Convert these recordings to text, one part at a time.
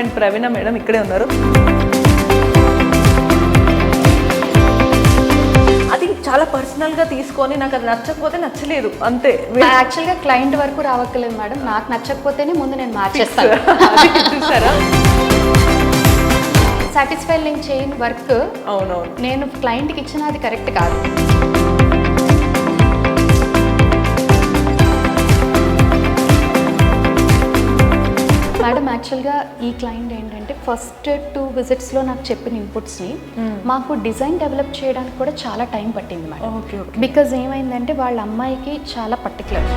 And Praveena madam ఇక్కడే ఉన్నారు. అది చాలా పర్సనల్గా తీసుకొని నాకు అది నచ్చకపోతే నచ్చలేదు అంతే. యాక్చువల్గా క్లయింట్ వరకు రావక్కర్లేదు మేడం, నాకు నచ్చకపోతేనే ముందు నేను మార్చేస్తాను. చూసారా, సాటిస్ఫైయింగ్ చేయని వర్క్ అవునవును నేను క్లయింట్కి ఇచ్చిన అది కరెక్ట్ కాదు. మేడం యాక్చువల్గా ఈ క్లయింట్ ఏంటంటే ఫస్ట్ 2 విజిట్స్లో నాకు చెప్పిన ఇన్పుట్స్ని మాకు డిజైన్ డెవలప్ చేయడానికి కూడా చాలా టైం పట్టింది మేడం. బికాజ్ ఏమైందంటే వాళ్ళ అమ్మాయికి చాలా పర్టికులర్.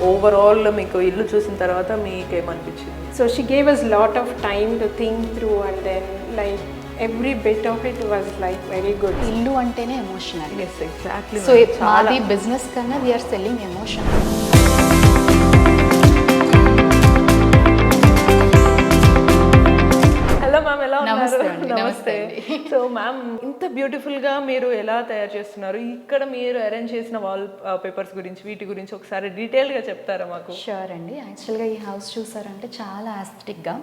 ఓవరాల్ మీకు ఇల్లు చూసిన తర్వాత మీకేమనిపించింది? So she gave us lot of time to think through, and then like every bit of it was like very good. ఇల్లు అంటేనే ఎమోషనల్. Yes, exactly. సో మాది బిజినెస్ కన్నా we are selling emotion. Hello ma'am, ఎలా ఉన్నారు? నమస్తే అండి. నమస్తే. So ma'am, ఇంత బ్యూటిఫుల్ గా మీరు ఎలా తయారు చేస్తున్నారు? ఇక్కడ మీరు అరేంజ్ చేసిన వాల్ పేపర్స్ గురించి, వీటి గురించి ఒకసారి డీటెయిల్ గా చెప్తారా మాకు? షూర్ అండి. యాక్చువల్గా ఈ హౌస్ చూసారంటే చాలా ఆస్థెటిక్గా,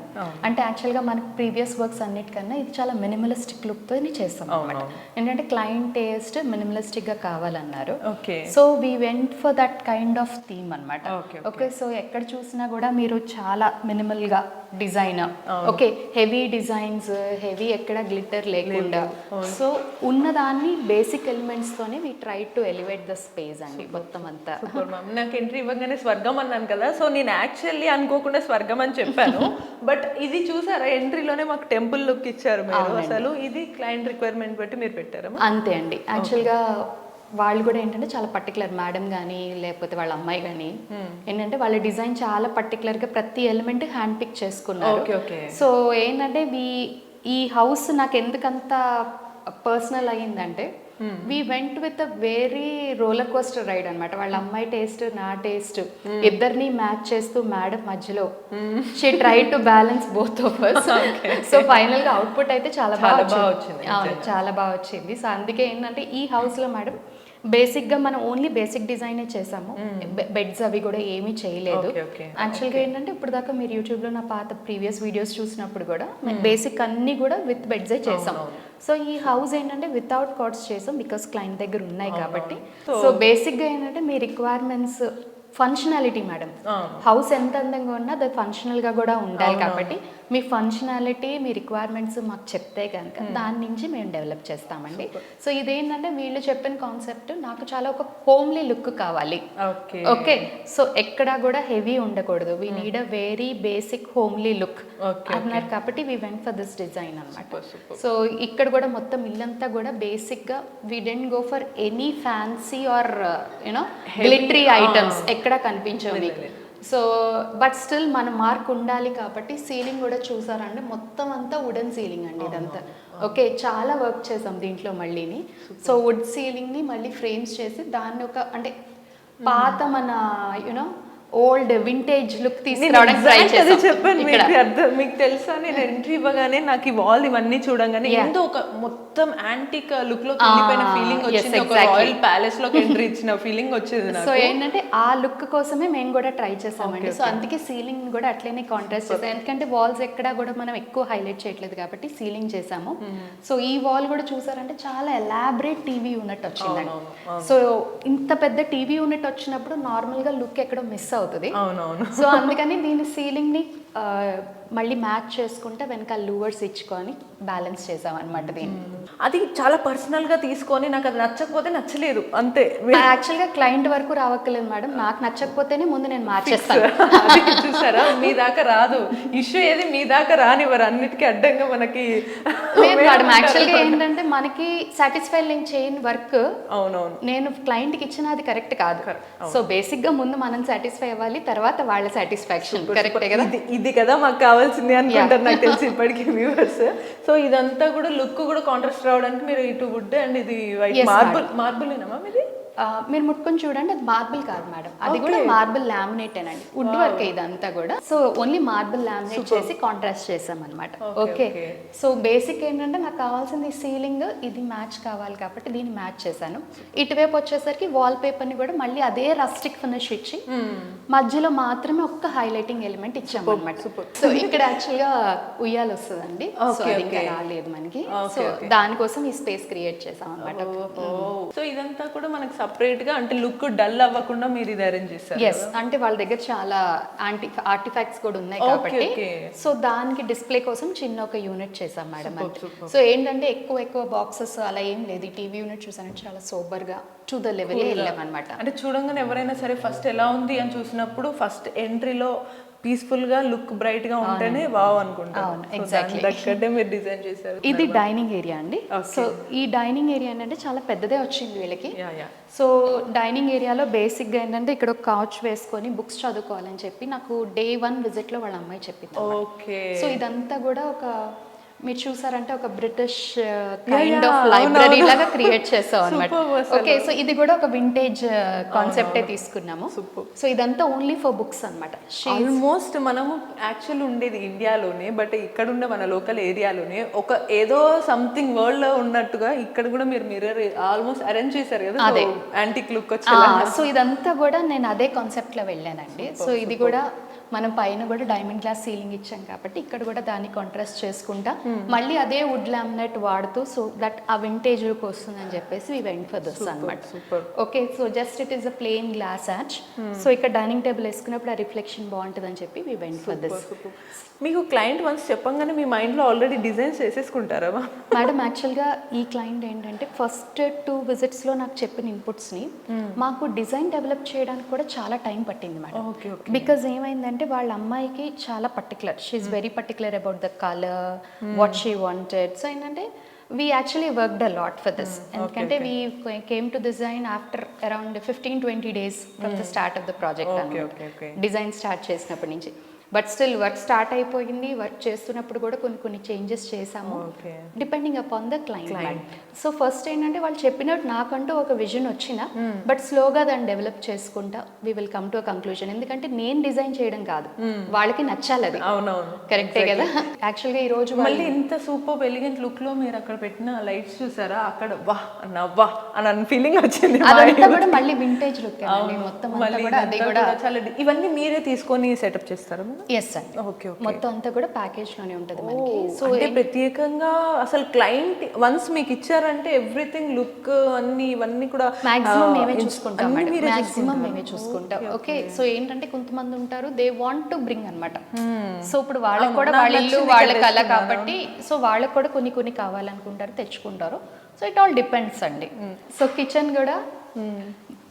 అంటే యాక్చువల్గా మనకి ప్రీవియస్ వర్క్స్ అన్నిటికన్నా ఇది చాలా మినిమలిస్టిక్ లుక్తో చేస్తాం అనమాట. ఏంటంటే క్లయింట్ టేస్ట్ మినిమలిస్టిక్గా కావాలన్నారు. Okay. So we went for that kind of theme అనమాట. ఓకే. సో ఎక్కడ చూసినా కూడా మీరు చాలా మినిమల్గా design, okay, heavy designs, heavy ఎక్కడ గ్లిటర్ లేకుండా, సో ఉన్నదాన్ని బేసిక్ ఎలిమెంట్స్ తోనే we try to elevate the space అండి మొత్తం అంతా. నాకు ఎంట్రీ ఇవ్వగానే స్వర్గం అన్నాను కదా, సో నేను యాక్చువల్లీ అనుకోకుండా స్వర్గం అని చెప్పాను. బట్ ఇది చూసారా, ఎంట్రీలోనే మాకు టెంపుల్ లుక్ ఇచ్చారు మీరు. అసలు ఇది క్లయింట్ రిక్వైర్మెంట్ బట్టి మీరు పెట్టారా? అంతే అండి. యాక్చువల్గా వాళ్ళు కూడా ఏంటంటే చాలా పర్టికులర్, మేడం కానీ లేకపోతే వాళ్ళ అమ్మాయి కానీ ఏంటంటే వాళ్ళ డిజైన్ చాలా పర్టికులర్గా ప్రతి ఎలిమెంట్ హ్యాండ్ పిక్ చేసుకున్నారు. సో ఏంటంటే ఈ హౌస్ నాకు ఎందుకంత పర్సనల్ అయ్యిందంటే we went with a very roller coaster ride అనమాట. వాళ్ళ అమ్మాయి టేస్ట్, నా టేస్ట్ ఇద్దరిని మ్యాచ్ చేస్తూ మేడం మధ్యలో she try to balance both of us. So final గా అవుట్పుట్ అయితే చాలా బాగా వచ్చింది. చాలా బాగా వచ్చింది. సో అందుకే ఏంటంటే ఈ హౌస్ లో మేడం బేసిక్గా మనం ఓన్లీ బేసిక్ డిజైనే చేసాము, బెడ్స్ అవి కూడా ఏమీ చేయలేదు. యాక్చువల్గా ఏంటంటే ఇప్పుడు దాకా మీరు యూట్యూబ్లో నా పాత ప్రీవియస్ వీడియోస్ చూసినప్పుడు కూడా బేసిక్ అన్నీ కూడా విత్ బెడ్సే చేసాం. సో ఈ హౌస్ ఏంటంటే వితౌట్ కాట్స్ చేసాం బికాస్ క్లయింట్ దగ్గర ఉన్నాయి కాబట్టి. సో బేసిక్గా ఏంటంటే మీ రిక్వైర్మెంట్స్ ఫంక్షనాలిటీ మేడం, హౌస్ ఎంత అందంగా ఉన్నా అది ఫంక్షనల్గా కూడా ఉండాలి కాబట్టి మీ ఫంక్షనాలిటీ, మీ రిక్వైర్మెంట్స్ మాకు చెప్తే కనుక దాని నుంచి మేము డెవలప్ చేస్తామండి. సో ఇదేంటంటే వీళ్ళు చెప్పిన కాన్సెప్ట్ నాకు చాలా ఒక హోమ్లీ లుక్ కావాలి. ఓకే. సో ఎక్కడా కూడా హెవీ ఉండకూడదు, we need a very basic homely look అన్నారు కాబట్టి we went for this design అనమాట. సో ఇక్కడ కూడా మొత్తం ఇల్లంతా కూడా బేసిక్గా we didn't go for any fancy or you know glittery items ఎక్కడ కనిపించవు. సో బట్ స్టిల్ మన మార్క్ ఉండాలి కాబట్టి సీలింగ్ కూడా చూసారండి, మొత్తం అంతా వుడెన్ సీలింగ్ అండి ఇదంతా. ఓకే, చాలా వర్క్ చేసాం దీంట్లో మళ్ళీని. సో వుడ్ సీలింగ్ని మళ్ళీ ఫ్రేమ్స్ చేసి దాన్ని ఒక అంటే పాత మన యునో ఓల్డ్ వింటేజ్ లుక్ తీసుకురావడానికి ట్రై చేశాను. చెప్పండి, మీకు తెలుసా, నేను ఎంట్రీ ఇవ్వగానే నాకు ఈ వాల్ ఇవన్నీ చూడంగానే ఎంతో ఒక మొత్తం యాంటిక్ లుక్ లో వెళ్ళిపోయిన ఫీలింగ్ వచ్చింది. ఒక రాయల్ ప్యాలెస్ లోకి ఎంట్రీ ఇచ్చిన ఫీలింగ్ వచ్చింది. సో ఏంటంటే ఆ లుక్ కోసమే మేము కూడా ట్రై చేసామండి. సో అందుకే సీలింగ్ కూడా అట్లనే కాంట్రాస్ట్ చేసాం, ఎందుకంటే వాల్స్ ఎక్కడా కూడా మనం ఎక్కువ హైలైట్ చేయట్లేదు కాబట్టి సీలింగ్ చేసాము. సో ఈ వాల్ కూడా చూసారంటే చాలా ఎలాబరేట్ టీవీ యూనిట్ వచ్చిందండి. సో ఇంత పెద్ద టీవీ యూనిట్ వచ్చినప్పుడు నార్మల్ గా లుక్ ఎక్కడో మిస్ అవుతుంది. సో అందుకని దీని సీలింగ్ ని మళ్ళీ మ్యాచ్ చేసుకుంటే వెనక లూవర్స్ ఇచ్చుకొని బ్యాలెన్స్ చేసాం అనమాట. దీన్ని అది చాలా పర్సనల్ గా తీసుకొని నాకు అది నచ్చకపోతే నచ్చలేదు అంతే. యాక్చువల్గా క్లయింట్ వరకు రావక్కర్లేదు మేడం, నాకు నచ్చకపోతేనే ముందు నేను మార్చేస్తాను. చూసారా, మీ దాకా రాదు ఇష్యూ, ఏది మీ దాకా రానివ్వరు, అన్నిటికీ అడ్డంగా మనకి. లేదు మేడం, యాక్చువల్గా ఏంటంటే మనకి సాటిస్ఫైయింగ్ చేయని వర్క్ అవునవును నేను క్లయింట్కి ఇచ్చిన అది కరెక్ట్ కాదు. సో బేసిక్ గా ముందు మనం సాటిస్ఫై అవ్వాలి, తర్వాత వాళ్ళ సాటిస్ఫాక్షన్. కరెక్టే కదా, ఇది కదా మాకు కావాల్సింది అనుకుంటారు నాకు తెలిసి ఇప్పటికీ వ్యూవర్స్. సో ఇదంతా కూడా లుక్ కూడా కాంట్రాస్ట్ రావడానికి మీరు ఇటు వుడ్ అండ్ ఇది వైట్ మార్బుల్ ఏనా మ్యామ్? ఇది మీరు ముట్టుకొని చూడండి, అది మార్బుల్ కాదు మేడం, అది కూడా మార్బుల్ లామినేట్ అండి, వుడ్ వర్క్ ఇదంతా కూడా. సో ఓన్లీ మార్బుల్ లామినేట్ చేసి కాంట్రాస్ట్ చేసాం అనమాట. ఓకే, సో బేసిక్ ఏంటంటే నాకు కావాల్సింది సీలింగ్, ఇది మ్యాచ్ కావాలి కాబట్టి దీన్ని మ్యాచ్ చేశాను. ఇటువైపు వచ్చేసరికి వాల్ పేపర్ని కూడా మళ్ళీ అదే రస్టిక్ ఫినిష్ ఇచ్చి మధ్యలో మాత్రమే ఒక్క హైలైటింగ్ ఎలిమెంట్ ఇచ్చాము అనమాట. సో ఇక్కడ యాక్చువల్గా ఉయ్యాలు వస్తుందండి, సో అది ఇంకా రాలేదు మనకి. సో దానికోసం ఈ స్పేస్ క్రియేట్ చేసాం అనమాట. సో ఇదంతా కూడా మనకి సపరేట్ గా, అంటే లుక్ డల్ అవ్వకుండా మీరు ఇది అరేంజ్ చేస్తారు. ఎస్, అంటే వాళ్ళ దగ్గర చాలా ఆర్టిఫాక్ట్స్ కూడా ఉన్నాయి కాబట్టి సో దానికి డిస్ప్లే కోసం చిన్న ఒక యూనిట్ చేసాం మేడం. సో ఏంటంటే ఎక్కువ బాక్సెస్ అలా ఏం లేదు. ఈ టీవీ యూనిట్ చూసానంటే చాలా సోబర్ గా టు ద లెవెల్ వెళ్ళాం అనమాట. అంటే చూడంగానే ఎవరైనా సరే ఫస్ట్ ఎలా ఉంది అని చూసినప్పుడు ఫస్ట్ ఎంట్రీలో పీస్ఫుల్ గా లుక్ బ్రైట్ గా ఉంటేనే వావ్ అనుకుంటాను. ఎగ్జాక్ట్లీ మీరు డిజైన్ చేశారు. ఇది డైనింగ్ ఏరియా అండి. సో ఈ డైనింగ్ ఏరియా ఏంటంటే చాలా పెద్దదే వచ్చింది వీళ్ళకి. సో డైనింగ్ ఏరియాలో బేసిక్గా ఏంటంటే ఇక్కడ ఒక కౌచ్ వేసుకొని బుక్స్ చదువుకోవాలని చెప్పి నాకు డే 1 విజిట్లో వాళ్ళ అమ్మాయి చెప్పింది. ఓకే, సో ఇదంతా కూడా ఒక మీరు చూసారంటే ఒక బ్రిటిష్ కైండ్ ఆఫ్ లైబ్రరీ లాగా క్రియేట్ చేస్తాం అనమాట. ఓకే, సో ఇది కూడా ఒక వింటేజ్ కాన్సెప్టే తీసుకున్నాము. సో ఇదంతా ఓన్లీ ఫర్ బుక్స్ అనమాట. ఆల్మోస్ట్ మనము యాక్చువల్ ఉండేది ఇండియాలోనే, బట్ ఇక్కడ ఉండే మన లోకల్ ఏరియాలోనే ఒక ఏదో సంథింగ్ వరల్డ్ లో ఉన్నట్టుగా ఇక్కడ కూడా మీరు మిర్రర్ ఆల్మోస్ట్ అరేంజ్ చేశారు కదా, అదే యాంటిక్ లుక్ వచ్చేలా. సో ఇదంతా కూడా నేను అదే కాన్సెప్ట్ లో వెళ్ళానండి. సో ఇది కూడా మనం పైన కూడా డైమండ్ గ్లాస్ సీలింగ్ ఇచ్చాం కాబట్టి ఇక్కడ కూడా దాన్ని కాంట్రాస్ట్ చేసుకుంటా మళ్ళీ అదే వుడ్ లామినేట్ వాడుతూ సో దట్ ఆ వింటేజ్ లుక్ వస్తుందని చెప్పేసి వి వెంట్ ఫర్ దిస్ అన్నమాట. Okay, so just it is a plain glass arch. So ఇక్కడ డైనింగ్ టేబుల్ వేసుకున్నప్పుడు ఆ రిఫ్లెక్షన్ బాగుంటుందని చెప్పి వి వెంట్ ఫర్ దిస్. మీకు క్లయింట్ వన్స్ చెప్పంగానే మీ మైండ్లో ఆల్రెడీ డిజైన్స్ చేసేసుకుంటారా మేడం? యాక్చువల్గా ఈ క్లయింట్ ఏంటంటే ఫస్ట్ 2 విజిట్స్లో నాకు చెప్పిన ఇన్పుట్స్ని మాకు డిజైన్ డెవలప్ చేయడానికి కూడా చాలా టైం పట్టింది మేడం. బికాజ్ ఏమైందంటే వాళ్ళ అమ్మాయికి చాలా particular, she is very particular about the colour, what she wanted. So ఏంటంటే we actually worked a lot for this. ఎందుకంటే we came to design after around 15-20 days from the start of the project. Design start చేసినప్పటి నుంచి. But still work start అయిపోయింది. Work చేస్తున్నప్పుడు కూడా కొన్ని changes చేసాము depending upon the client. So first ఏంటంటే వాళ్ళు చెప్పినట్టు నాకంటూ ఒక విజన్ వచ్చిన బట్ స్లోగా దాన్ని డెవలప్ చేసుకుంటా we will come to a conclusion. ఎందుకంటే నేను డిజైన్ చేయడం కాదు, వాళ్ళకి నచ్చాలి. అది అవునవును, కరెక్టే కదా. యాక్చువల్గా ఈ రోజు మళ్ళీ ఇంత సూపర్ ఎలిగెంట్ లుక్ లో మీరు అక్కడ పెట్టిన లైట్స్ చూసారా, అక్కడ వాహ్ అన్న అని ఫీలింగ్ వచ్చింది. అదంతా కూడా మళ్ళీ వింటేజ్ లుక్ మొత్తం కూడా. అది కూడా చాలా ఇవన్నీ మీరే తీసుకొని సెటప్ చేస్తారా? ఎస్ అండి, మొత్తం అంతా కూడా ప్యాకేజ్ లోనే ఉంటుంది మనకి. సో అంటే ప్రత్యేకంగా అసలు క్లయింట్ వన్స్ మీకు ఇచ్చారంటే ఎవ్రీథింగ్ లుక్ అన్ని ఇవన్నీ కూడా మాక్సిమం మేమే చూసుకుంటాం మేడం. మాక్సిమం మేమే చూసుకుంటాం. ఓకే, సో ఏంటంటే కొంతమంది ఉంటారు దే వాంట్ టు బ్రింగ్ అనమాట. సో ఇప్పుడు వాళ్ళకి కూడా వాళ్ళ ఇల్లు వాళ్ళ కళ కాబట్టి సో వాళ్ళకి కూడా కొన్ని కావాలనుకుంటారు, తెచ్చుకుంటారు. సో ఇట్ ఆల్ డిపెండ్స్ అండి. సో కిచెన్ కూడా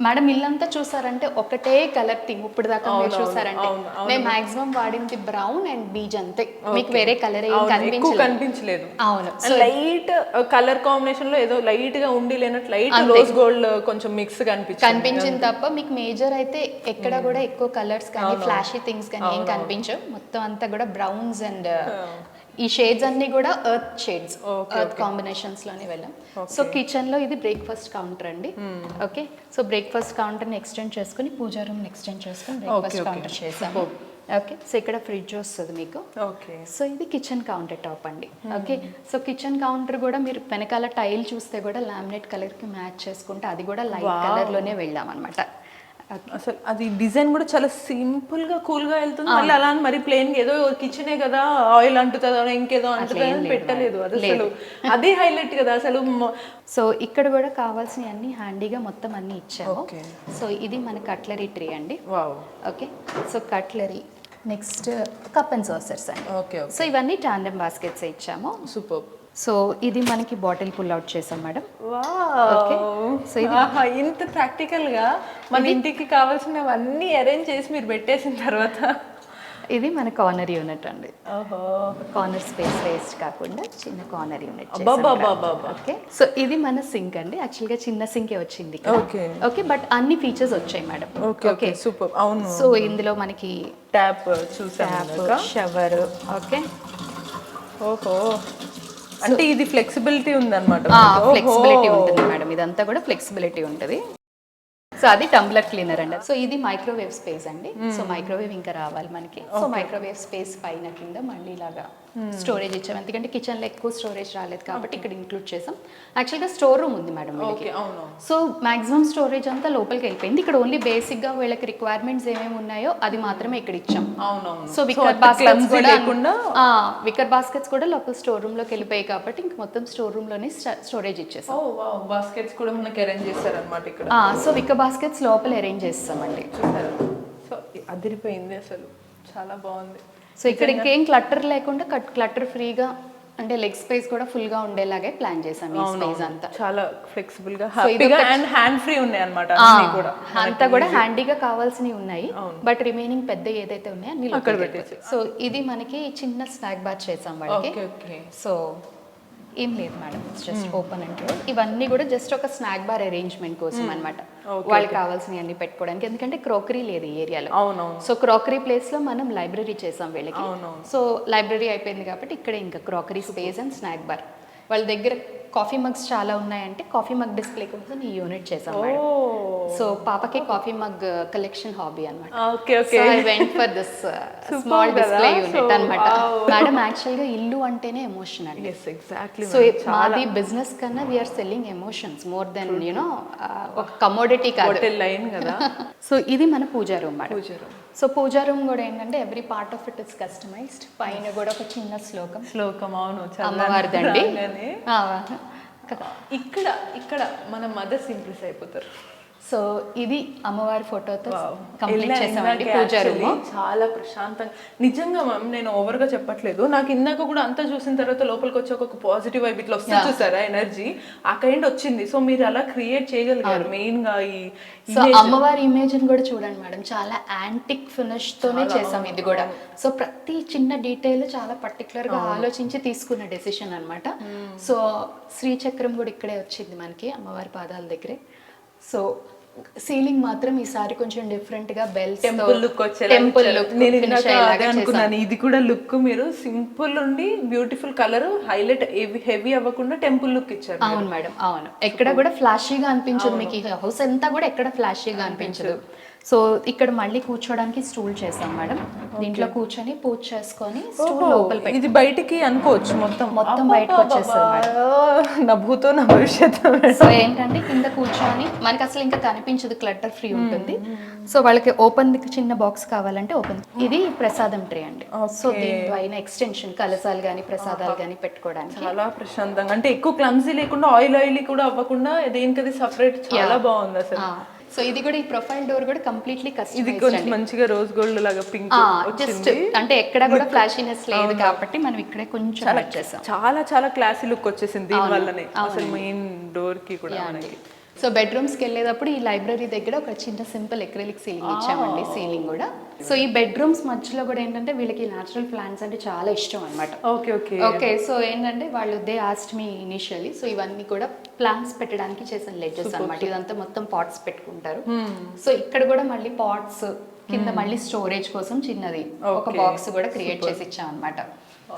మేడం ఇల్లంతా చూసారంటే ఒకటే కలర్ థీమ్. ఇప్పుడు దాకా మీరు చూసారంటే మేము మాక్సిమం వాడింది బ్రౌన్ అండ్ బీజ్ అంతే, మీకు వేరే కలర్ ఏం కనిపించలేదు. అవును, లైట్ కలర్ కాంబినేషన్ లో ఏదో లైట్ గా ఉండి లేనట్టు లైట్ రోజ్ గోల్డ్ కొంచెం మిక్స్ కనిపించింది తప్ప మీకు మేజర్ అయితే ఎక్కడ కూడా ఎక్కువ కలర్స్ కానీ ఫ్లాషీ థింగ్స్ కానీ ఏం కనిపించవు. మొత్తం అంతా కూడా బ్రౌన్స్ అండ్ ఈ షేడ్స్ అన్ని కూడా ఎర్త్ షేడ్స్, ఎర్త్ కాంబినేషన్స్ లోనే వెళ్ళాం. సో కిచెన్ లో ఇది బ్రేక్ఫాస్ట్ కౌంటర్ అండి. ఓకే, సో బ్రేక్ఫాస్ట్ కౌంటర్ ని ఎక్స్టెండ్ చేసుకుని పూజా రూమ్ ని ఎక్స్టెండ్ చేసుకుని బ్రేక్ఫాస్ట్ కౌంటర్ చేసాము. ఓకే, సో ఇక్కడ ఫ్రిడ్జ్ వస్తుంది మీకు. ఓకే, సో ఇది కిచెన్ కౌంటర్ టాప్ అండి. ఓకే, సో కిచెన్ కౌంటర్ కూడా మీరు వెనకాల టైల్ చూస్తే కూడా లామినేట్ కలర్ కి మ్యాచ్ చేసుకుంటే అది కూడా లైట్ కలర్ లోనే వెళ్ళాం అనమాట. అసలు అది డిజైన్ కూడా చాలా సింపుల్ గా కూల్ గా వెళ్తుంది. మళ్ళీ అలా మరి ప్లెయిన్ ఏదో కిచెనే కదా ఆయిల్ అంటుతుందో ఇంకేదో అంటుందని పెట్టలేదు. అది అసలు అదే హైలైట్ కదా అసలు. సో ఇక్కడ కూడా కావాల్సిన అన్ని హ్యాండీగా మొత్తం అన్ని ఇచ్చాము. సో ఇది మన కట్లరీ ట్రీ అండి. Okay, so cutlery next cup and saucers అండి. ఓకే, సో ఇవన్నీ టాండెమ్ బాస్కెట్స్ ఇచ్చాము. సూపర్. సో ఇది మనకి బాటిల్ పుల్ అవుట్ చేసాం మేడం. సో ఇంత ప్రాక్టికల్ గా మన ఇంటికి కావాల్సినవన్నీ అరేంజ్ చేసి మీరు పెట్టేసిన తర్వాత ఇది మన కార్నర్ యూనిట్ అండి. కార్నర్ స్పేస్ వేస్ట్ కాకుండా చిన్న కార్నర్ యూనిట్. ఓకే, సో ఇది మన సింక్ అండి. యాక్చువల్ గా చిన్న సింకే వచ్చింది. ఓకే, బట్ అన్ని ఫీచర్స్ వచ్చాయి మేడం. Okay, super. అవును, సో ఇందులో మనకి ట్యాప్ చూసాము, షవర్. ఓకే, ఓహో, అంటే ఇది ఫ్లెక్సిబిలిటీ ఉంది అనమాట. ఫ్లెక్సిబిలిటీ ఉంటుంది మేడం, ఇదంతా కూడా ఫ్లెక్సిబిలిటీ ఉంటుంది. సో అది టంబ్లర్ క్లీనర్ అండి. సో ఇది మైక్రోవేవ్ స్పేస్ అండి. సో మైక్రోవేవ్ ఇంకా రావాలి మనకి. సో మైక్రోవేవ్ స్పేస్ పైన కింద మళ్ళీ ఇలాగా స్టోరేజ్ ఇచ్చాం, ఎందుకంటే కిచెన్ లో ఎక్కువ స్టోరేజ్ రాలేదు కాబట్టి ఇక్కడ ఇంక్లూడ్ చేసాం. యాక్చువల్గా స్టోర్ రూమ్ ఉంది మేడం వీళ్ళకి. సో మాక్సిమం స్టోరేజ్ అంతా లోపలికి వెళ్ళిపోయింది. ఇక్కడ ఓన్లీ బేసిక్ గా వీళ్ళకి రిక్వైర్మెంట్స్ ఏమేమి ఉన్నాయో అది మాత్రమే ఇక్కడ ఇచ్చాం. సో వికర్ బాస్కెట్స్ కూడా వికర్ బాస్కెట్స్ కూడా లోపల స్టోర్ రూమ్ లోకి వెళ్ళిపోయాయి కాబట్టి ఇంక మొత్తం స్టోర్ రూమ్ లోనే స్టోరేజ్ ఇచ్చేసాం. బాస్కెట్స్ కూడా మనకి అరేంజ్ చేస్తారన్నమాట ఇక్కడ. సో వికర్ బాస్కెట్స్ లోపల అరేంజ్ చేస్తామండి. సో అదిరిపోయింది అసలు, చాలా బాగుంది. సో ఇక్కడ ఇంకేం క్లటర్ లేకుండా క్లటర్ ఫ్రీగా అంటే లెగ్ స్పేస్ కూడా ఫుల్ గా ఉండేలాగే ప్లాన్ చేసాం. ఈ స్పేస్ అంతా చాలా ఫ్లెక్సిబుల్ గా హ్యాపీగా అండ్ హ్యాండ్ ఫ్రీ ఉన్నాయి అన్నమాట. అన్ని కూడా అంతా కూడా హ్యాండీగా కావాల్సినవి ఉన్నాయి, బట్ రిమైనింగ్ పెద్ద ఏదైతే ఉన్నాయో అన్ని అక్కడ పెట్టేసి. సో ఇది మనకి చిన్న స్నాక్ బార్ చేసాం వాళ్ళకి. సో ఏం లేదు madam, just open and close. ఇవన్నీ కూడా జస్ట్ ఒక స్నాక్ బార్ అరేంజ్మెంట్ కోసం అన్నమాట, వాళ్ళకి కావాల్సినవి అన్ని పెట్టుకోవడానికి. ఎందుకంటే క్రోకరీ లేదు ఈ ఏరియాలో. సో క్రోకరీ ప్లేస్ లో మనం లైబ్రరీ చేసాం వీళ్ళకి. సో లైబ్రరీ అయిపోయింది కాబట్టి ఇక్కడ ఇంకా crockery space and snack bar. వాళ్ళ దగ్గర కాఫీ మగ్స్ చాలా ఉన్నాయంటే కాఫీ మగ్ డిస్ప్లే కోసం ఈ యూనిట్ చేసాం మేడం. సో పాపకి కాఫీ మగ్ కలెక్షన్ హాబీ అన్నమాట. So I went for this small display unit అన్నమాట. మేడం యాక్చువల్ గా ఇల్లు అంటేనే ఎమోషన్ అండి. సో మాది బిజినెస్ కన్నా we are selling emotions more than you know ఒక కమోడిటీ కాదు. సో ఇది మన puja room madam. So puja room కూడా ఏంటంటే every part of it is customized. పైన కూడా ఒక చిన్న శ్లోకం అవును అమ్మవారిదండి. ఇక్కడ ఇక్కడ మన మదర్స్ ఇంప్రెస్ అయిపోతారు. సో ఇది అమ్మవారి ఫోటోతో కంప్లీట్ చేసామండి పూజా రూమ్. చాలా ప్రశాంతంగా, నిజంగా మ్యామ్ నేను ఓవర్ గా చెప్పట్లేదు, నాకు ఇందాక కూడా అంతా చూసిన తర్వాత లోపలికి వచ్చి ఒక పాజిటివ్ వైబ్ ఇట్లా వస్తే చూసారా ఎనర్జీ, ఆ కైండ్ వచ్చింది. సో మీరు అలా క్రియేట్ చేయగలిగారు మెయిన్ గా. ఈ సో అమ్మవారి ఇమేజ్ కూడా చూడండి మేడం, చాలా యాంటిక్ ఫినిష్ తోనే చేసాం ఇది కూడా. సో ప్రతి చిన్న డీటెయిల్ చాలా పర్టికులర్ గా ఆలోచించి తీసుకున్న డెసిషన్ అన్నమాట. సో శ్రీచక్రం కూడా ఇక్కడే వచ్చింది మనకి అమ్మవారి పాదాల దగ్గరే. సో సీలింగ్ మాత్రం ఈసారి కొంచెం డిఫరెంట్ గా బెల్స్ టెంపుల్ లుక్ అనుకున్నాను. ఇది కూడా లుక్ మీరు సింపుల్ ఉండి బ్యూటిఫుల్ కలర్ హైలైట్ హెవీ అవ్వకుండా టెంపుల్ లుక్ ఇచ్చారు. అవును మేడం, అవును. ఎక్కడ కూడా ఫ్లాషీగా అనిపించదు మీకు, ఈ హౌస్ అంతా కూడా ఎక్కడ ఫ్లాషీగా అనిపించదు. సో ఇక్కడ మళ్ళీ కూర్చోడానికి స్టూల్ చేసాం మేడం. దీంట్లో కూర్చొని పూజ చేసుకొని స్టూల్ లోపల పెట్టి, ఇది బయటికి అనుకోవచ్చు, మొత్తం బయటకు వచ్చేస్తుంది నా భూతో నా భవిష్యత్తు. సో ఏంటంటే కింద కూర్చొని మనకి అసలు ఇంకా కనిపించదు, క్లటర్ ఫ్రీ ఉంటుంది. సో వాళ్ళకి ఓపెన్ చిన్న బాక్స్ కావాలంటే ఓపెన్. ఇది ప్రసాదం ట్రే అండి. సో దీనిపైన ఎక్స్టెన్షన్ కలసాలు గానీ ప్రసాదాలు గానీ పెట్టుకోవడానికి చాలా ప్రశాంతంగా, అంటే ఎక్కువ క్లమ్సీ లేకుండా ఆయిల్ కూడా అవ్వకుండా దేనికది సపరేట్, చాలా బాగుంది అసలు. సో ఇది కూడా ఈ ప్రొఫైల్ డోర్ కూడా కంప్లీట్లీ కస్టమైజ్డ్. ఇది కొంచెం మంచిగా రోజ్ గోల్డ్ లాగా పింక్ జస్ట్ అంటే ఎక్కడ కూడా ఫ్లాషీనెస్ లేదు కాబట్టి మనం ఇక్కడే కొంచెం యాడ్ చేసాం. చాలా చాలా క్లాసీ లుక్ వచ్చేసింది దీని వల్లనే అసలు మెయిన్ డోర్ కి కూడా. సో బెడ్రూమ్స్కి వెళ్ళేటప్పుడు ఈ లైబ్రరీ దగ్గర ఒక చిన్న సింపుల్ ఎక్రిలిక్ సీలింగ్ ఇచ్చామండి, సీలింగ్ కూడా. సో ఈ బెడ్రూమ్స్ మధ్యలో కూడా ఏంటంటే వీళ్ళకి న్యాచురల్ ప్లాంట్స్ అంటే చాలా ఇష్టం అనమాట. ఓకే సో ఏంటంటే వాళ్ళు they asked me initially. So ఇవన్నీ కూడా ప్లాంట్స్ పెట్టడానికి చేసిన లెడ్జెస్ అనమాట. ఇదంతా మొత్తం పాట్స్ పెట్టుకుంటారు. సో ఇక్కడ కూడా మళ్ళీ పాట్స్ కింద మళ్ళీ స్టోరేజ్ కోసం చిన్నది ఒక బాక్స్ కూడా క్రియేట్ చేసి ఇచ్చాం అనమాట.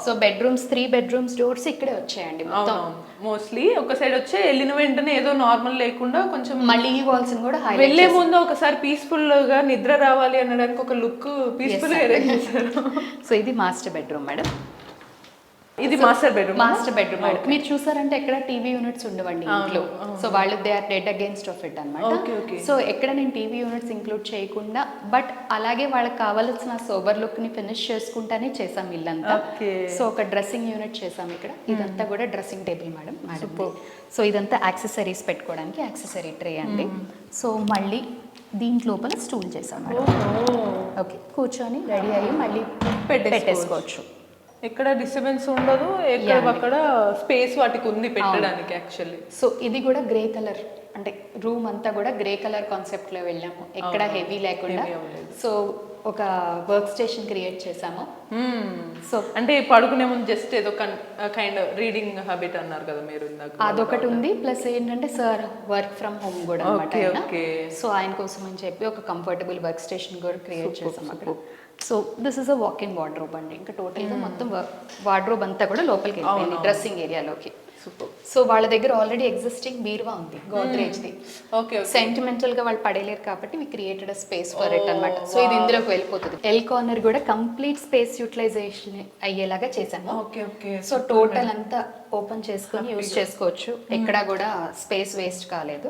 సో బెడ్రూమ్స్ 3 బెడ్రూమ్స్ డోర్స్ ఇక్కడే వచ్చాయండి మొత్తం. మోస్ట్లీ ఒక సైడ్ వచ్చే వెళ్ళిన వెంటనే ఏదో నార్మల్ లేకుండా కొంచెం మళ్ళీ ఈ వాల్స్ కూడా వెళ్ళే ముందు ఒకసారి పీస్ఫుల్ గా నిద్ర రావాలి అనడానికి ఒక లుక్ పీస్ఫుల్ గా అరేంజ్ చేశారు. సో ఇది మాస్టర్ బెడ్రూమ్ మేడం. ఇది మాస్టర్ బెడ్రూమ్. మేడం మీరు చూసారంటే ఎక్కడ టీవీ యూనిట్స్ ఉండవండి ఇంట్లో. సో వాళ్ళు they are dead against of it అన్నమాట. సో ఎక్కడ నేను టీవీ యూనిట్స్ ఇంక్లూడ్ చేయకుండా బట్ అలాగే వాళ్ళకి కావాల్సిన సోబర్ లుక్ ని ఫినిష్ చేసుకుంటానే చేసాం ఇల్లంతా. సో ఒక డ్రెస్సింగ్ యూనిట్ చేసాం ఇక్కడ. ఇదంతా కూడా డ్రెస్సింగ్ టేబుల్ మేడం. సో ఇదంతా యాక్సెసరీస్ పెట్టుకోవడానికి యాక్సెసరీ ట్రే అండి. సో మళ్ళీ దీంట్ లోపల స్టూల్ చేసాం మేడం. ఓకే కూర్చొని రెడీ అయ్యి మళ్ళీ పెట్టేసుకోవచ్చు. ఎక్కడ డిస్టర్బెన్స్ ఉండదు, అక్కడ స్పేస్ వాటికి ఉంది పెట్టడానికి యాక్చువల్లీ. సో ఇది కూడా గ్రే కలర్, అంటే రూమ్ అంతా కూడా గ్రే కలర్ కాన్సెప్ట్ లో వెళ్ళాము, ఎక్కడ హెవీ లేకుండా. సో ఒక వర్క్ స్టేషన్ క్రియేట్ చేసాము. సో అంటే పడుకునే ముందు జస్ట్ ఏదో కైండ్ రీడింగ్ హ్యాబిట్ అన్నారు కదా మీరు ఇందాక, అదొకటి ఉంది. ప్లస్ ఏంటంటే సార్ వర్క్ ఫ్రమ్ హోమ్ కూడా అన్నమాట. సో ఆయన కోసం అని చెప్పి ఒక కంఫర్టబుల్ వర్క్ స్టేషన్ కూడా క్రియేట్ చేసాం అక్కడ. So this is a walk in wardrobe అండి. ఇంకా టోటల్గా మొత్తం వార్డ్రోబ్ అంతా కూడా లోపలికి వెళ్ళిపోయింది డ్రెస్సింగ్ ఏరియాలోకి. సూపర్. సో వాళ్ళ దగ్గర ఆల్రెడీ ఎగ్జిస్టింగ్ బీరువా ఉంది గోద్రేజ్ది. ఓకే. సెంటిమెంటల్ గా వాళ్ళు పడేలేరు కాబట్టి we created a space for it అన్నమాట. సో ఇది ఇందులోకి వెళ్ళిపోతుంది. ఎల్ కార్నర్ కూడా కంప్లీట్ స్పేస్ యూటిలైజేషన్ అయ్యేలాగా చేశాము. Okay okay. సో టోటల్ అంతా ఓపెన్ చేసుకొని యూజ్ చేసుకోవచ్చు. ఎక్కడా కూడా స్పేస్ వేస్ట్ కాలేదు.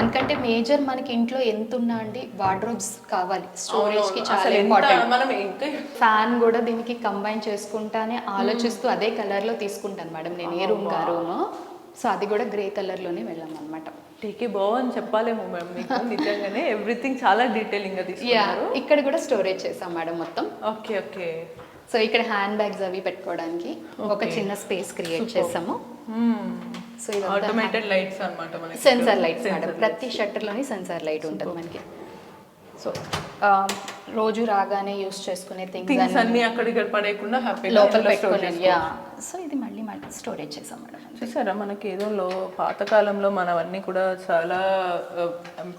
ఎందుకంటే మేజర్ మనకి ఇంట్లో ఎంత ఉన్నా అండి వార్డ్రోబ్స్ కావాలి, స్టోరేజ్ కి చాలా ఇంపార్టెంట్. మనం ఇంకా ఫ్యాన్ కూడా దీనికి కంబైన్ చేసుకుంటానే ఆలోచిస్తూ అదే కలర్ లో తీసుకుంటాను మేడం నేను ఏ రూమ్ కా రూమ్. సో అది కూడా గ్రే కలర్ లోనే వెళ్ళాం అనమాట. టీకి బాగుంది చెప్పాలేమో మేడం మీకు. నిజంగానే ఎవ్రీథింగ్ చాలా డీటెయిలింగ్ గా తీసుకున్నారు. ఇక్కడ కూడా స్టోరేజ్ చేసాం మేడం మొత్తం. Okay okay. సో ఇక్కడ హ్యాండ్ బ్యాగ్స్ అవి పెట్టుకోవడానికి ఒక చిన్న స్పేస్ క్రియేట్ చేసాము. సో ఇది ఆటోమేటెడ్ లైట్స్ అన్నమాట మనకి. Sensor lights madam. ప్రతి షట్టర్ లోని సెన్సార్ లైట్ ఉంటుంది మనకి. సో రోజు రాగానే యూస్ చేసుకునే థింగ్స్ అన్ని అక్కడ ఇక్కడ పడేయకుండా హ్యాపీగా లోపల పెట్టుకునేది. సో ఇది మళ్ళీ స్టోరేజ్ చేసాం మేడం. చూసారా మనకి ఏదో పాతకాలంలో మనవన్నీ కూడా చాలా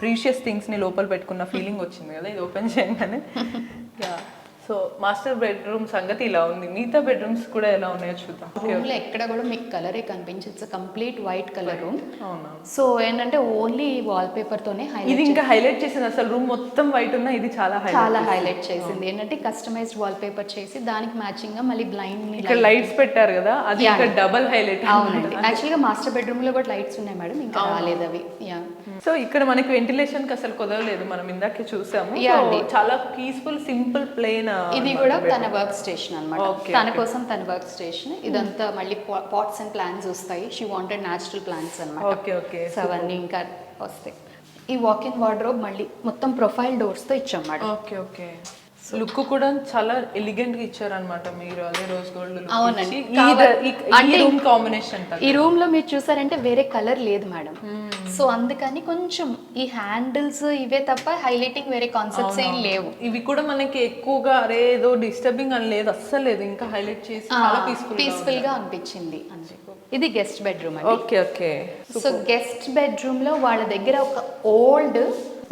ప్రీషియస్ థింగ్స్ ని లోపల పెట్టుకున్న ఫీలింగ్ వచ్చింది కదా ఇది ఓపెన్ చేయగానే. సో మాస్టర్ బెడ్రూమ్ సంగతి ఇలా ఉంది. మిగతా బెడ్రూమ్స్ కూడా ఎలా ఉన్నాయో చూద్దాం. రూమ్ లో ఎక్కడ కూడా మీకు కలరే కనిపించచ్చు. Complete white colour room. అవునా. సో ఏంటంటే ఓన్లీ వాల్ పేపర్ తోనే ఇది ఇంకా హైలైట్ చేసింది. అసలు రూమ్ మొత్తం వైట్ ఉన్నా ఇది చాలా హైలైట్ చేసింది. ఏంటంటే కస్టమైజ్డ్ వాల్ పేపర్ చేసి దానికి మ్యాచింగ్ గా మళ్ళీ బ్లైండ్ ఇక్కడ లైట్స్ పెట్టారు కదా అది ఇంకా డబుల్ హైలైట్. అవునండి. యాక్చువల్ గా మాస్టర్ బెడ్రూమ్ లో కూడా లైట్స్ ఉన్నాయి మేడం, ఇంకా రాలేదు అవి. సో ఇక్కడ మనకి వెంటిలేషన్ కి అసలు కుదరలేదు. మనం ఇందాకే చూసాము. చాలా పీస్ఫుల్ సింపుల్ ప్లేన్. ఇది కూడా తన వర్క్ స్టేషన్ అన్నమాట. తన కోసం తన వర్క్ స్టేషన్. ఇదంతా మళ్ళీ పాట్స్ అండ్ ప్లాంట్స్ వస్తాయి. షీ వాంటెడ్ న్యాచురల్ ప్లాంట్స్ అన్నమాట. Okay okay. సో అవన్నీ ఇంకా వస్తాయి. ఈ వాక్ ఇన్ వార్డ్రోబ్ మళ్ళీ మొత్తం ప్రొఫైల్ డోర్స్ తో ఇచ్చాం మేడం. Okay okay. లుక్ కూడా చాలా ఎలిగెంట్ గా ఇచ్చారనమాట మీరు. అదే రోజ్ గోల్డ్ లుక్. అవునండి. ఈ రూమ్ కాంబినేషన్ ఈ రూమ్ లో మీరు చూసారంటే వేరే కలర్ లేదు మేడం. సో అందుకని కొంచెం ఈ హ్యాండిల్స్ ఇవే తప్ప హైలైటింగ్ వేరే కాన్సెప్ట్స్ ఏం లేవు. ఇవి కూడా మనకి ఎక్కువగా అరే ఏదో డిస్టర్బింగ్ అని లేదు, అస్సలు లేదు. ఇంకా హైలైట్ చేసి చాలా పీస్ఫుల్ గా అనిపించింది. ఇది గెస్ట్ బెడ్రూమ్ అండి. Okay okay. So guest bedroom లో వాళ్ళ దగ్గర ఒక ఓల్డ్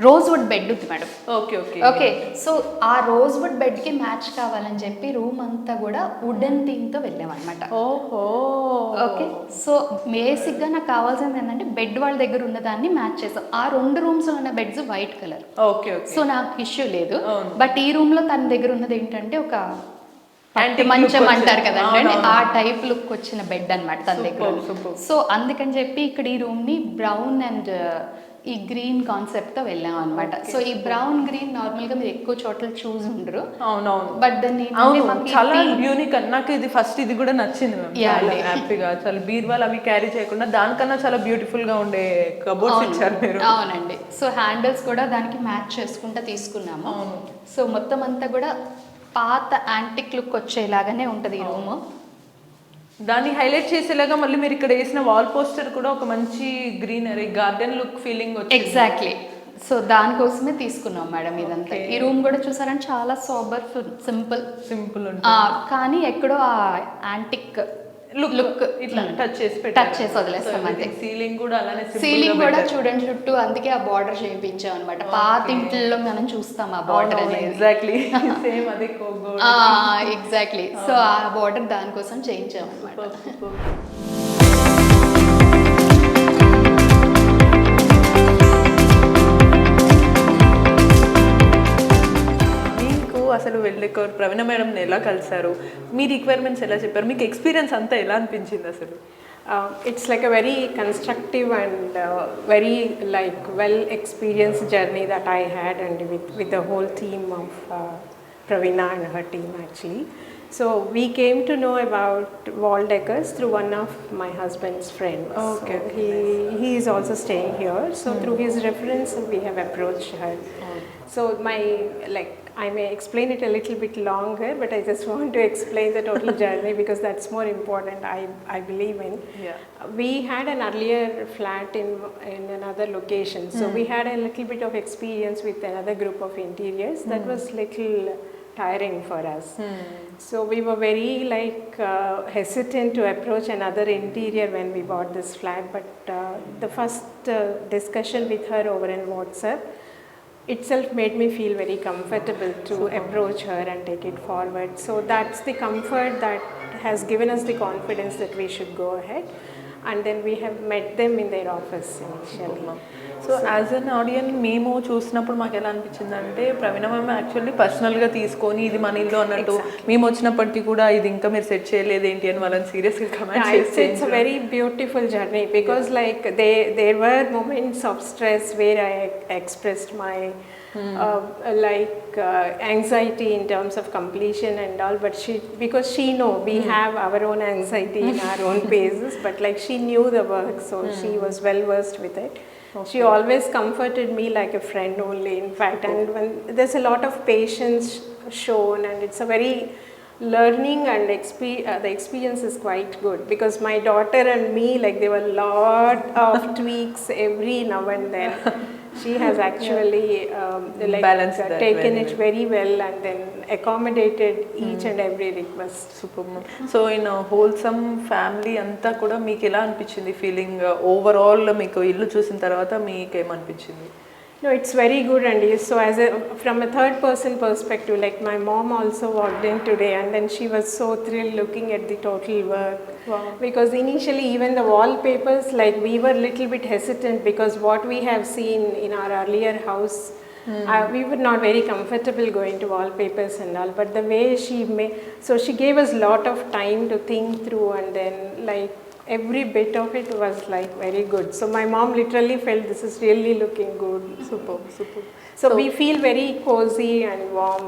రోజ్వుడ్ బెడ్ ఉంది madam. Okay okay okay. So ఆ రోజ్వుడ్ బెడ్ కి మ్యాచ్ కావాలని చెప్పి రూమ్ అంతా కూడా వుడెన్ థీమ్ తో వెళ్ళామన్నమాట. ఓహో. ఓకే. సో బేసిక్ గా నాకు కావాల్సింది ఏంటంటే బెడ్ వాళ్ళ దగ్గర ఉన్న దాన్ని మ్యాచ్ చేసాం. ఆ 2 రూమ్స్ లో ఉన్న beds white colour. Okay okay. So నాకు ఇష్యూ లేదు. బట్ ఈ రూమ్ లో తన దగ్గర ఉన్నది ఏంటంటే ఒక మంచం అంటారు కదండి, ఆ టైప్ లుక్ వచ్చిన బెడ్ అన్నమాట తన దగ్గర. సో అందుకని చెప్పి ఇక్కడ ఈ రూమ్ ని బ్రౌన్ అండ్ ఈ గ్రీన్ కాన్సెప్ట్ తో వెళ్ళాం అనమాట. సో ఈ బ్రౌన్ గ్రీన్ నార్మల్ గా మీరు ఎక్కువ చోట్ల చూసి ఉండరు. అవునవును. బట్ దాన్ని చాలా యూనిక్. నాకు ఇది ఫస్ట్ ఇది కూడా నచ్చింది. హ్యాపీగా చాలా బీర్వాల్ అవి క్యారీ చేయకుండా దానికన్నా చాలా బ్యూటిఫుల్ గా ఉండే కబోర్డ్స్ ఇచ్చారు మీరు. అవునండి. సో హ్యాండిల్స్ కూడా దానికి మ్యాచ్ చేసుకుంటా తీసుకున్నాము. సో మొత్తం అంతా కూడా పాత యాంటిక్ లుక్ వచ్చేలాగానే ఉంటది ఈ రూమ్. దాన్ని హైలైట్ చేసేలాగా మళ్ళీ మీరు ఇక్కడ వేసిన వాల్ పోస్టర్ కూడా ఒక మంచి గ్రీనరీ గార్డెన్ లుక్ ఫీలింగ్ వచ్చింది. ఎగ్జాక్ట్లీ. సో దానికోసమే తీసుకున్నాం మేడం ఇదంతా. ఈ రూమ్ కూడా చూసారంటే చాలా సోబర్ సింపుల్ కానీ ఎక్కడో ఆ యాంటిక్ లుక్ ఇట్లా టచ్ చేసి వదిలేస్తాం అంతే. సీలింగ్ కూడా అలానే సీలింగ్ కూడా చూడండి చుట్టూ, అందుకే ఆ బార్డర్ చేయించాం అనమాట. పాత ఇంట్లో మనం చూస్తాం ఆ బార్డర్ అనేది. ఎగ్జాక్ట్లీ సేమ్ అదే ఎగ్జాక్ట్లీ. సో ఆ బార్డర్ దానికోసం చేయించాం అనమాట. అసలు ప్రవీణ మేడం ఎలా కలిసారు, మీ రిక్వైర్మెంట్స్ ఎలా చెప్పారు, మీకు ఎక్స్పీరియన్స్ అంతా ఎలా అనిపించింది అసలు? It's like a very constructive and very like well experienced journey that I had, and with the whole team of Praveena and her team actually. So we came to know about wall decors through one of my husband's friends. Okay. So he is also staying here. So through his reference we have approached her. So I may explain it a little bit longer, but I just want to explain the total journey because that's more important, I believe in. Yeah. We had an earlier flat in another location. So we had a little bit of experience with another group of interiors. That was little tiring for us. So we were very hesitant to approach another interior when we bought this flat. But the first discussion with her over in WhatsApp itself made me feel very comfortable to approach her and take it forward. So that's the comfort that has given us the confidence that we should go ahead. and then we have met them in their office initially. So as an audience మేము చూసినప్పుడు మాకు ఎలా అనిపించింది అంటే ప్రవీణ ma'am actually పర్సనల్గా తీసుకొని ఇది మన ఇల్లు అన్నట్టు మేము వచ్చినప్పటికీ కూడా ఇది ఇంకా మీరు సెట్ చేయలేదు ఏంటి అని వాళ్ళని సీరియస్గా కమెంట్ చేస్తే It's a very beautiful journey because like there were moments of stress where I expressed my anxiety in terms of completion and all, but because she know we have our own anxiety in our own phases, but like she knew the work, so she was well versed with it. She always comforted me like a friend only, in fact, and when there's a lot of patience shown, and it's a very learning and the experience is quite good because my daughter and me, like there were a lot of tweaks every now and then. She has actually Balanced that taken it very well and then accommodated each and every request. Super ma'am. So in wholesome family అంతా కూడా మీకు ఎలా అనిపించింది feeling overall మీకు ఇల్లు చూసిన తర్వాత మీకు ఏమనిపించింది? No, it's very good, and so from a third person perspective, like my mom also walked in today and then she was so thrilled looking at the total work. Wow. Because initially even the wallpapers, like we were little bit hesitant because what we have seen in our earlier house, we were not very comfortable going to wallpapers and all, but the way she made, so she gave us lot of time to think through, and then like every bit of it was like very good. So my mom literally felt this is really looking good. Super. So we feel very cozy and warm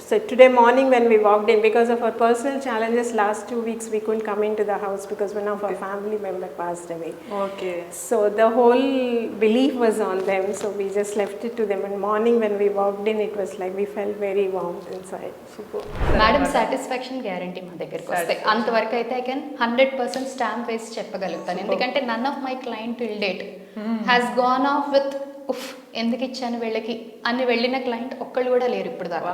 so today morning when we walked in, because of our personal challenges last 2 weeks we couldn't come into the house because one of our family member passed away. Okay. So the whole belief was on them, so we just left it to them, and morning when we walked in it was like we felt very warm inside. Super. Madam satisfaction guarantee మా దగ్గరికి వస్తే అంతవరకు అయితే I can 100% stamp వేసి చెప్పగలుగుతాను. ఎందుకంటే none of my client till date has gone off with ఉఫ్ ఎందుకు ఇచ్చాను వీళ్ళకి అని వెళ్ళిన క్లయింట్ ఒక్కళ్ళు కూడా లేరు ఇప్పుడు దాకా.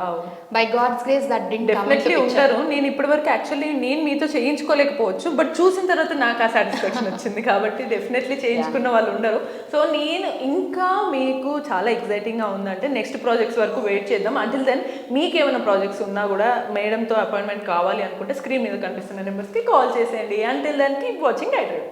By God's grace that did definitely ఉంటారు. నేను ఇప్పటి వరకు యాక్చువల్లీ నేను మీతో చేయించుకోలేకపోవచ్చు, బట్ చూసిన తర్వాత నాకు ఆ సాటిస్ఫాక్షన్ వచ్చింది కాబట్టి డెఫినెట్లీ చేయించుకున్న వాళ్ళు ఉండరు. సో నేను ఇంకా మీకు చాలా ఎక్సైటింగ్గా ఉందంటే నెక్స్ట్ ప్రాజెక్ట్స్ వరకు వెయిట్ చేద్దాం. అంటిల్ దెన్ మీకు ఏమైనా ప్రాజెక్ట్స్ ఉన్నా కూడా మేడంతో అపాయింట్మెంట్ కావాలి అనుకుంటే స్క్రీన్ మీద కనిపిస్తున్న నెంబర్స్కి కాల్ చేసేయండి. Until then keep watching iDream.